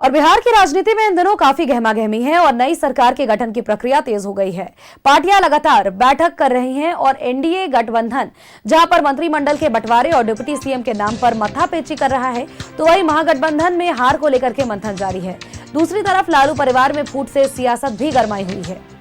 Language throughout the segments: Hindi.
और बिहार की राजनीति में इन दिनों काफी गहमागहमी है और नई सरकार के गठन की प्रक्रिया तेज हो गई है। पार्टियां लगातार बैठक कर रही हैं और एनडीए गठबंधन जहां पर मंत्रिमंडल के बंटवारे और डिप्टी सीएम के नाम पर माथापेची कर रहा है, तो वहीं महागठबंधन में हार को लेकर के मंथन जारी है। दूसरी तरफ लालू परिवार में फूट से सियासत भी गरमाई हुई है।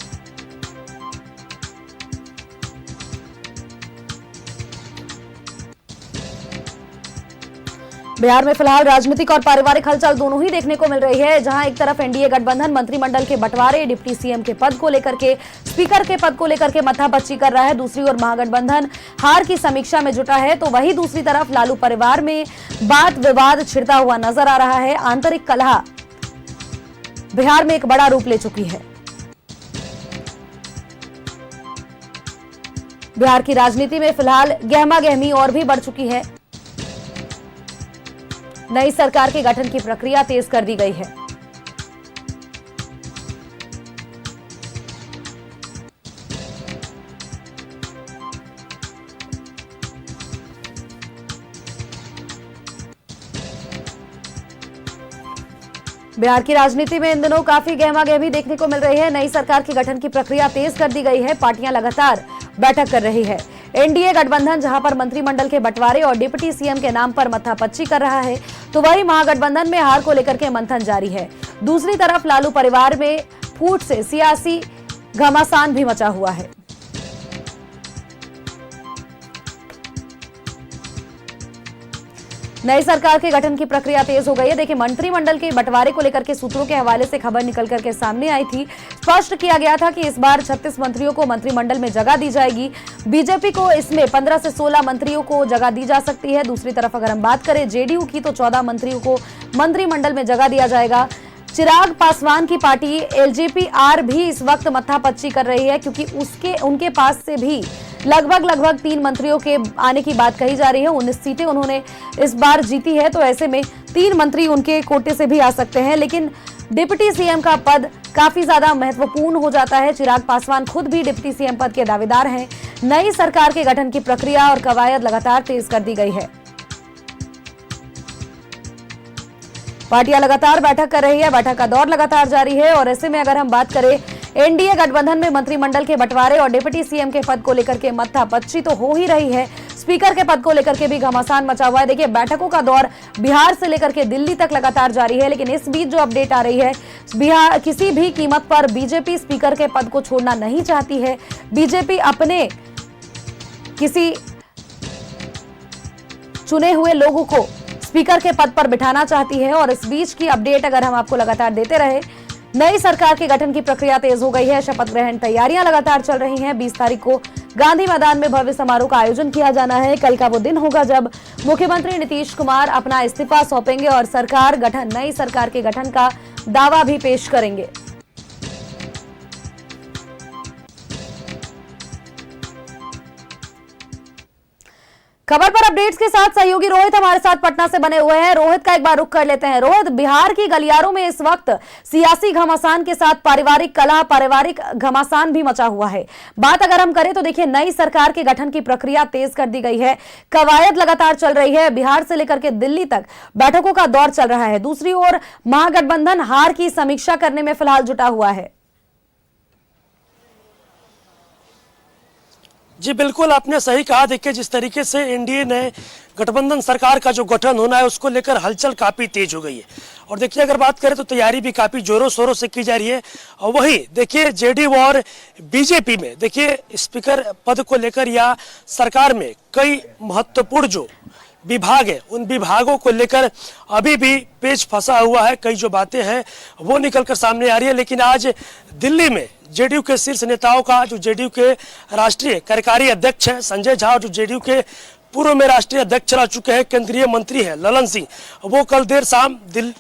बिहार में फिलहाल राजनीतिक और पारिवारिक हलचल दोनों ही देखने को मिल रही है, जहां एक तरफ एनडीए गठबंधन मंत्रिमंडल के बंटवारे, डिप्टी सीएम के पद को लेकर के, स्पीकर के पद को लेकर के माथापच्ची कर रहा है। दूसरी ओर महागठबंधन हार की समीक्षा में जुटा है, तो वहीं दूसरी तरफ लालू परिवार में बात विवाद छिड़ता हुआ नजर आ रहा है। आंतरिक कलह बिहार में एक बड़ा रूप ले चुकी है। बिहार की राजनीति में फिलहाल गहमागहमी और भी बढ़ चुकी है। नई सरकार के गठन की प्रक्रिया तेज कर दी गई है। बिहार की राजनीति में इन दिनों काफी गहमागहमी देखने को मिल रही है। नई सरकार के गठन की प्रक्रिया तेज कर दी गई है। पार्टियां लगातार बैठक कर रही है। एनडीए गठबंधन जहां पर मंत्रिमंडल के बंटवारे और डिप्टी सीएम के नाम पर माथापच्ची कर रहा है, तो वहीं महागठबंधन में हार को लेकर के मंथन जारी है। दूसरी तरफ लालू परिवार में फूट से सियासी घमासान भी मचा हुआ है। नई सरकार के गठन की प्रक्रिया तेज हो गई है। देखिए, मंत्रिमंडल के बंटवारे को लेकर के सूत्रों के हवाले से खबर निकल करके सामने आई थी। स्पष्ट किया गया था कि इस बार 36 मंत्रियों को मंत्रिमंडल में जगह दी जाएगी। बीजेपी को इसमें 15 से 16 मंत्रियों को जगह दी जा सकती है। दूसरी तरफ अगर हम बात करें जेडीयू की, तो 14 मंत्रियों को मंत्रिमंडल में जगह दिया जाएगा। चिराग पासवान की पार्टी एलजेपी-आर भी इस वक्त माथापच्ची कर रही है, क्योंकि उनके पास से भी लगभग 3 मंत्रियों के आने की बात कही जा रही है। 19 सीटें उन्होंने इस बार जीती है, तो ऐसे में 3 मंत्री उनके कोटे से भी आ सकते हैं। लेकिन डिप्टी सीएम का पद काफी ज्यादा महत्वपूर्ण हो जाता है। चिराग पासवान खुद भी डिप्टी सीएम पद के दावेदार हैं। नई सरकार के गठन की प्रक्रिया और कवायद लगातार तेज कर दी गई है। पार्टियां लगातार बैठक कर रही है। बैठक का दौर लगातार जारी है और ऐसे में अगर हम बात करें एनडीए गठबंधन में मंत्रिमंडल के बंटवारे और डिप्टी सीएम के पद को लेकर के माथापच्ची तो हो ही रही है। स्पीकर के पद को लेकर के भी घमासान मचा हुआ है। देखिए, बैठकों का दौर बिहार से लेकर के दिल्ली तक लगातार जारी है। लेकिन इस बीच जो अपडेट आ रही है, बिहार किसी भी कीमत पर बीजेपी स्पीकर के पद को छोड़ना नहीं चाहती है। बीजेपी अपने किसी चुने हुए लोगों को स्पीकर के पद पर बिठाना चाहती है। और इस बीच की अपडेट अगर हम आपको लगातार देते रहे, नई सरकार के गठन की प्रक्रिया तेज हो गई है। शपथ ग्रहण तैयारियां लगातार चल रही हैं। 20 तारीख को गांधी मैदान में भव्य समारोह का आयोजन किया जाना है। कल का वो दिन होगा जब मुख्यमंत्री नीतीश कुमार अपना इस्तीफा सौंपेंगे और नई सरकार के गठन का दावा भी पेश करेंगे। खबर पर अपडेट्स के साथ सहयोगी रोहित हमारे साथ पटना से बने हुए हैं। रोहित का एक बार रुख कर लेते हैं। रोहित, बिहार की गलियारों में इस वक्त सियासी घमासान के साथ पारिवारिक कलह, पारिवारिक घमासान भी मचा हुआ है। बात अगर हम करें तो देखिए, नई सरकार के गठन की प्रक्रिया तेज कर दी गई है। कवायद लगातार चल रही है। बिहार से लेकर के दिल्ली तक बैठकों का दौर चल रहा है। दूसरी ओर महागठबंधन हार की समीक्षा करने में फिलहाल जुटा हुआ है। जी बिल्कुल, आपने सही कहा। देखिए, जिस तरीके से एनडीए ने गठबंधन सरकार का जो गठन होना है उसको लेकर हलचल काफ़ी तेज हो गई है। और देखिए, अगर बात करें तो तैयारी भी काफ़ी जोरों शोरों से की जा रही है। और वही देखिए, जेडीयू और बीजेपी में देखिए स्पीकर पद को लेकर या सरकार में कई महत्वपूर्ण जो विभाग है, उन विभागों को लेकर अभी भी पेच फंसा हुआ है। कई जो बातें हैं वो निकलकर सामने आ रही है। लेकिन आज दिल्ली में जेडीयू के शीर्ष नेताओं का, जो जेडीयू के राष्ट्रीय कार्यकारी अध्यक्ष हैं संजय झा, जो जेडीयू के पूर्व में राष्ट्रीय अध्यक्ष रह चुके हैं, केंद्रीय मंत्री हैं ललन सिंह, वो कल देर शाम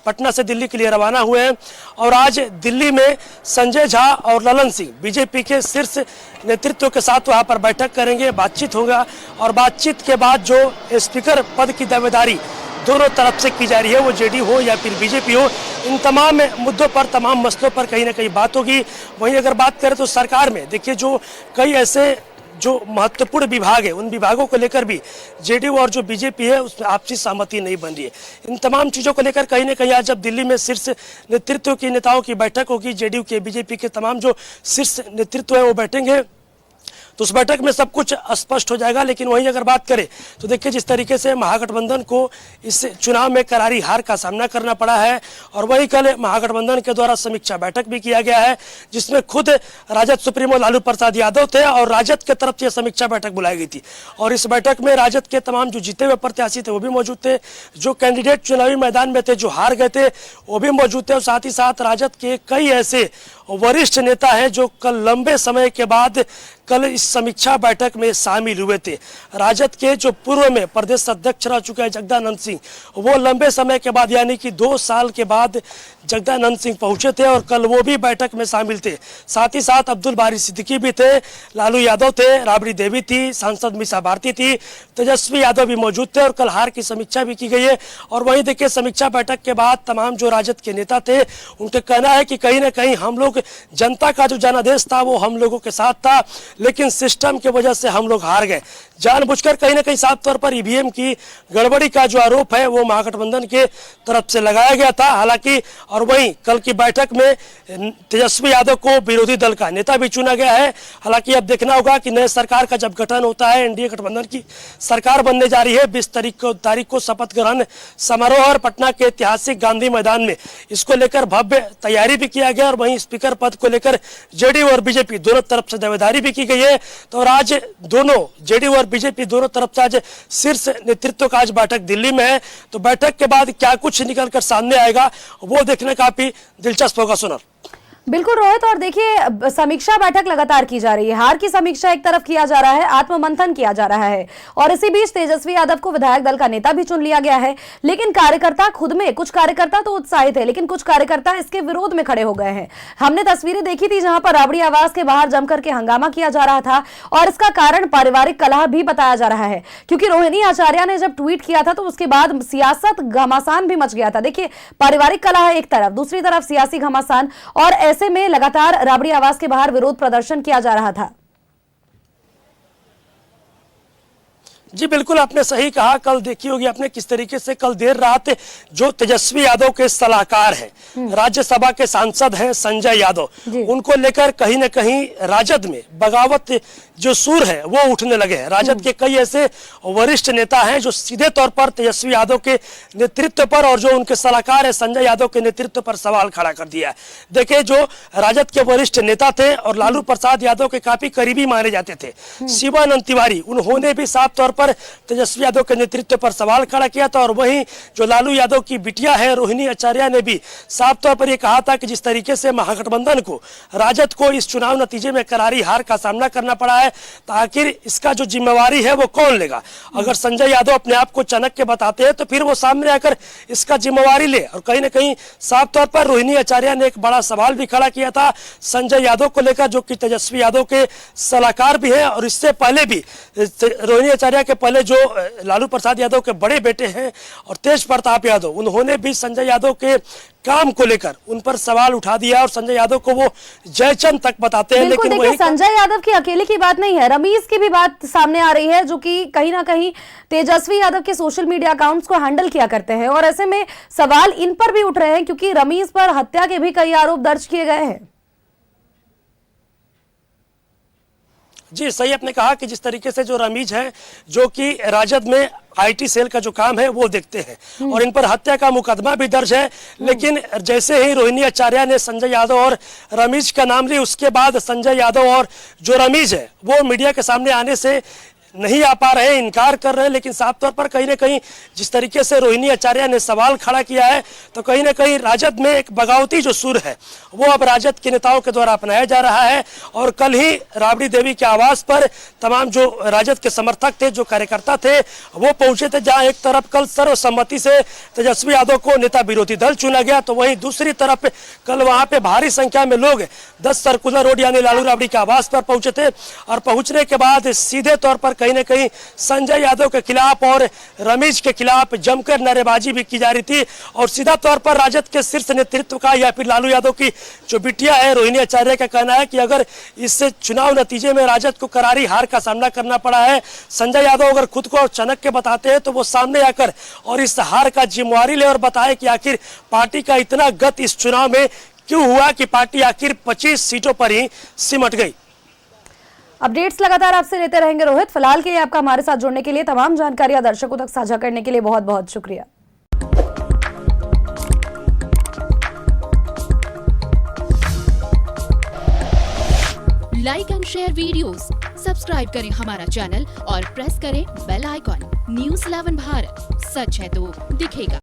पटना से दिल्ली के लिए रवाना हुए हैं। और आज दिल्ली में संजय झा और ललन सिंह बीजेपी के शीर्ष नेतृत्व के साथ वहाँ पर बैठक करेंगे, बातचीत होगा। और बातचीत के बाद जो स्पीकर पद की दावेदारी दोनों तरफ से की जा रही है, वो जेडीयू हो या फिर बीजेपी हो, इन तमाम मुद्दों पर, तमाम मसलों पर कहीं ना कहीं बात होगी। वहीं अगर बात करें तो सरकार में देखिए जो कई ऐसे जो महत्वपूर्ण विभाग है उन विभागों को लेकर भी जेडीयू और जो बीजेपी है उसमें आपसी सहमति नहीं बन रही है। इन तमाम चीज़ों को लेकर कहीं ना कहीं आज जब दिल्ली में शीर्ष नेतृत्व के नेताओं की बैठक होगी, जेडीयू के बीजेपी के तमाम जो शीर्ष नेतृत्व है वो बैठेंगे, तो उस बैठक में सब कुछ स्पष्ट हो जाएगा। लेकिन वहीं अगर बात करें तो देखिए जिस तरीके से महागठबंधन को इस चुनाव में करारी हार का सामना करना पड़ा है, और वहीं कल महागठबंधन के द्वारा समीक्षा बैठक भी किया गया है जिसमें खुद राजद सुप्रीमो लालू प्रसाद यादव थे और राजद के तरफ से समीक्षा बैठक बुलाई गई थी। और इस बैठक में राजद के तमाम जो जीते हुए प्रत्याशी थे वो भी मौजूद थे, जो कैंडिडेट चुनावी मैदान में थे जो हार गए थे वो भी मौजूद थे, और साथ ही साथ राजद के कई ऐसे वरिष्ठ नेता हैं जो कल लंबे समय के बाद कल इस समीक्षा बैठक में शामिल हुए थे। राजद के जो पूर्व में प्रदेश अध्यक्ष रह चुके हैं जगदानंद सिंह, वो लंबे समय के बाद यानी कि 2 साल के बाद जगदानंद सिंह पहुंचे थे और कल वो भी बैठक में शामिल थे। साथ ही साथ अब्दुल बारी सिद्दीकी भी थे, लालू यादव थे, राबड़ी देवी थी, सांसद मीसा भारती थी, तेजस्वी यादव भी मौजूद थे और कल हार की समीक्षा भी की गई है। और वहीं देखिए समीक्षा बैठक के बाद तमाम जो राजद के नेता थे उनका कहना है कि कहीं ना कहीं हम लोग, जनता का जो जनादेश था वो हम लोगों के साथ था, लेकिन सिस्टम की वजह से हम लोग हार गए। जानबूझकर कहीं ना कहीं साफ तौर पर ईवीएम की गड़बड़ी का जो आरोप है वो महागठबंधन के तरफ से लगाया गया था। हालांकि और वहीं कल की बैठक में तेजस्वी यादव को विरोधी दल का नेता भी चुना गया है। हालांकि अब देखना होगा कि नए सरकार का जब गठन होता है, एनडीए गठबंधन की सरकार बनने जा रही है, 20 तारीख को शपथ ग्रहण समारोह और पटना के ऐतिहासिक गांधी मैदान में इसको लेकर भव्य तैयारी भी किया गया। और वहीं स्पीकर पद को लेकर जेडीयू और बीजेपी दोनों तरफ से दावेदारी भी की गई है। तो आज दोनों जेडीयू और बीजेपी दोनों तरफ से आज शीर्ष नेतृत्व का आज बैठक दिल्ली में है। तो बैठक के बाद क्या कुछ निकलकर सामने आएगा वो देखने काफी दिलचस्प होगा। सुनर बिल्कुल रोहित, और देखिए समीक्षा बैठक लगातार की जा रही है, हार की समीक्षा एक तरफ किया जा रहा है, आत्ममंथन किया जा रहा है, और इसी बीच तेजस्वी यादव को विधायक दल का नेता भी चुन लिया गया है। लेकिन कार्यकर्ता खुद में, कुछ कार्यकर्ता तो उत्साहित है लेकिन कुछ कार्यकर्ता इसके विरोध में खड़े हो गए हैं। हमने तस्वीरें देखी थी जहां पर राबड़ी आवास के बाहर जमकर के हंगामा किया जा रहा था, और इसका कारण पारिवारिक कलह भी बताया जा रहा है, क्योंकि रोहिणी आचार्य ने जब ट्वीट किया था तो उसके बाद सियासत घमासान भी मच गया था। देखिए पारिवारिक कलह एक तरफ, दूसरी तरफ सियासी घमासान, और ऐसे में लगातार राबड़ी आवास के बाहर विरोध प्रदर्शन किया जा रहा था। जी बिल्कुल, आपने सही कहा। कल देखी होगी आपने किस तरीके से कल देर रात जो तेजस्वी यादव के सलाहकार हैं, राज्यसभा के सांसद हैं संजय यादव, उनको लेकर कहीं न कहीं राजद में बगावत जो सुर है वो उठने लगे हैं। राजद के कई ऐसे वरिष्ठ नेता हैं जो सीधे तौर पर तेजस्वी यादव के नेतृत्व पर और जो उनके सलाहकार है संजय यादव के नेतृत्व पर सवाल खड़ा कर दिया है। देखिए जो राजद के वरिष्ठ नेता थे और लालू प्रसाद यादव के काफी करीबी माने जाते थे, शिवानंद तिवारी, उन्होंने भी साफ तौर पर तेजस्वी यादव के नेतृत्व पर सवाल खड़ा किया था। और वहीं जो लालू यादव की बिटिया है रोहिणी आचार्य ने भी साफ तौर पर यह कहा था कि जिस तरीके से महागठबंधन को, राजद को इस चुनाव नतीजे में करारी हार का सामना करना पड़ा है, तो आखिर इसका जो जिम्मेवारी है वो कौन लेगा। अगर संजय यादव अपने आप को चाणक्य बताते हैं तो फिर वो सामने आकर इसका जिम्मेवारी ले। और कहीं ना कहीं साफ तौर पर रोहिणी आचार्य ने एक बड़ा सवाल भी खड़ा किया था संजय यादव को लेकर, जो कि तेजस्वी यादव के सलाहकार भी हैं। और इससे पहले भी रोहिणी आचार्य के पहले जो लालू प्रसाद यादव के बड़े बेटे हैं और तेज प्रताप यादव, उन्होंने भी संजय यादव के काम को लेकर उन पर सवाल उठा दिया और संजय यादव को वो जयचंद तक बताते हैं। लेकिन वही संजय यादव की अकेले की बात नहीं है, रमीज की भी बात सामने आ रही है, जो कि कहीं ना कहीं तेजस्वी यादव के सोशल मीडिया अकाउंट्स को हैंडल किया करते हैं। और ऐसे में सवाल इन पर भी उठ रहे हैं क्योंकि रमीज पर हत्या के भी कई आरोप दर्ज किए गए हैं। जी सही आपने कहा कि जिस तरीके से जो रमीज है जो कि राजद में आईटी सेल का जो काम है वो देखते हैं और इन पर हत्या का मुकदमा भी दर्ज है। लेकिन जैसे ही रोहिणी आचार्य ने संजय यादव और रमीज का नाम लिया, उसके बाद संजय यादव और जो रमीज है वो मीडिया के सामने आने से नहीं आ पा रहे हैं, इनकार कर रहे हैं। लेकिन साफ तौर पर कहीं ना कहीं जिस तरीके से रोहिणी आचार्य ने सवाल खड़ा किया है तो कहीं ना कहीं राजद में एक बगावती जो सुर है वो अब राजद के नेताओं के द्वारा अपनाया जा रहा है। और कल ही राबड़ी देवी के आवास पर तमाम जो राजद के समर्थक थे, जो कार्यकर्ता थे, वो पहुंचे थे, जहां एक तरफ कल सर्वसम्मति से तेजस्वी यादव को नेता विरोधी दल चुना गया, तो वहीं दूसरी तरफ कल वहां पे भारी संख्या में लोग 10 सर्कुलर रोड यानी लालू राबड़ी के आवास पर पहुंचे थे। और पहुंचने के बाद सीधे तौर पर कहीं ना कहीं संजय यादव के खिलाफ और रमेश के खिलाफ जमकर नारेबाजी भी की जा रही थी। और सीधा तौर पर राजद के शीर्ष नेतृत्व का या फिर लालू यादव की जो बिटिया है रोहिणी आचार्य का कहना है कि अगर इससे चुनाव नतीजे में राजद को करारी हार का सामना करना पड़ा है, संजय यादव अगर खुद को चाणक्य बताते हैं तो वो सामने आकर और इस हार का जिम्मेवारी ले और बताए कि आखिर पार्टी का इतना गत इस चुनाव में क्यों हुआ कि पार्टी आखिर 25 सीटों पर ही सिमट गई। अपडेट्स लगातार आपसे लेते रहेंगे रोहित। फिलहाल के लिए आपका हमारे साथ जुड़ने के लिए, तमाम जानकारियां दर्शकों तक साझा करने के लिए बहुत बहुत शुक्रिया। Like and share videos, subscribe करें हमारा चैनल और प्रेस करें बेल आइकॉन। न्यूज़ 11 भारत, सच है तो दिखेगा।